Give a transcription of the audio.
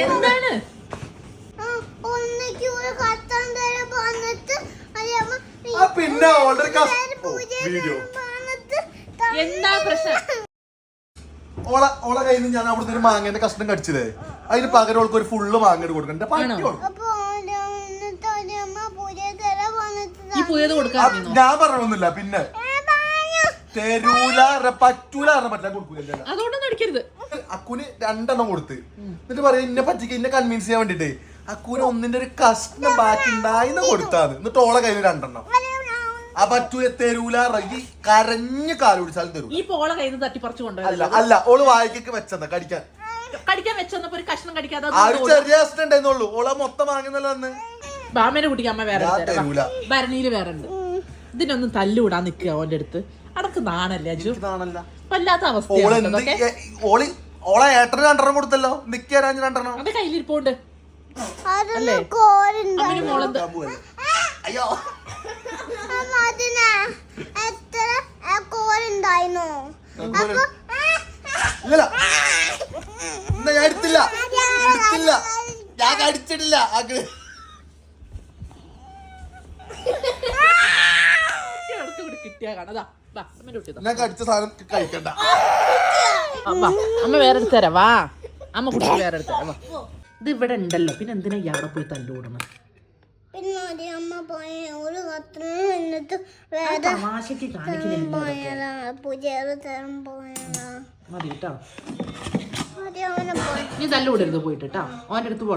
എന്താണ് പിന്നെ വീഡിയോ എന്താ പ്രശ്നം? ഓളെ കയ്യിൽ നിന്ന് ഞാൻ അവിടുന്ന് ഒരു മാങ്ങേന്റെ കഷ്ണം കടിച്ചതേ. അതിന് പകരം ഓൾക്ക് ഒരു ഫുള്ള് മാങ്ങ കൊടുക്കണ്ട. ഞാൻ പറഞ്ഞൊന്നുമില്ല. പിന്നെ തരൂല പറ്റൂല പറ്റില്ല കൊടുക്കൂല. അതുകൊണ്ടൊന്നും അടിക്കരുത്. അക്കുന് 2 എണ്ണം കൊടുത്ത് എന്നിട്ട് പറയാ ഇന്നെ പറ്റിക്ക് ഇന്നെ കൺവിൻസ് ചെയ്യാൻ വേണ്ടിട്ടേ അക്കുന് ഒന്നിന്റെ ഒരു കഷ്ണം ബാക്കി ഉണ്ടായിന്ന് കൊടുത്താന്ന്. എന്നിട്ട് ഓളെ കയ്യിൽ 2 എണ്ണം. ആ പറ്റൂല തരൂല ഈ കരഞ്ഞ് കാല് പിടിച്ചാലും തരൂ. ഈ പോളെ കയ്യിൽ നിന്ന് തട്ടിപ്പറിച്ചു കൊണ്ടുപോയി. അല്ല ഓള് വായിക്കൊക്കെ വെച്ചതാ കടിക്കാൻ വെച്ചപ്പോ ഒരു കഷ്ണം കടിക്കാതെ ആ ഒരു ചെറിയ കഷ്ണം ഉണ്ടായിരുന്നുള്ളൂ. ഓളെ മൊത്തം വാങ്ങുന്നല്ലോ അന്ന്. ബാമേനെ കുട്ടിക്ക് അമ്മ വേറെ ഭരണിയില് വേറെ ഉണ്ട്. ഇതിനൊന്നും തല്ലുവിടാൻ നിക്കുക ഓന്റെ അടുത്ത്. അടക്ക് നാണല്ലേ അജു? വല്ലാത്ത അവസ്ഥയാണ്. ഓളെ ഏട്ടന് 2 എണ്ണം കൊടുത്തല്ലോ. നിക്കാൻ 2 എണ്ണം അത് കയ്യിലിരിപ്പോണ്ട് അല്ലേ? അമ്മന് മോളെന്ത് അയ്യോ ഞാൻ എടുത്തില്ല ഞാൻ കടിച്ചിട്ടില്ല. കിട്ടിയാ കാണാ ഞാൻ കടിച്ച സാധനം കഴിക്കണ്ട. അമ്മ വേറെ എടുത്ത് തരാം. വാ അമ്മ കുട്ടി വേറെ എടുത്ത് തരാം. ഇത് ഇവിടെ ഉണ്ടല്ലോ. പിന്നെ എന്തിനാ അവിടെ പോയി തല്ലുകൂടണം? തമാശക്ക് കാണിക്കുന്നില്ല. മതി കേട്ടോ. നീ തല്ലുകൂടരുത് പോയിട്ട് കേട്ടോ. ഓൻ്റെ അടുത്ത് പോണം.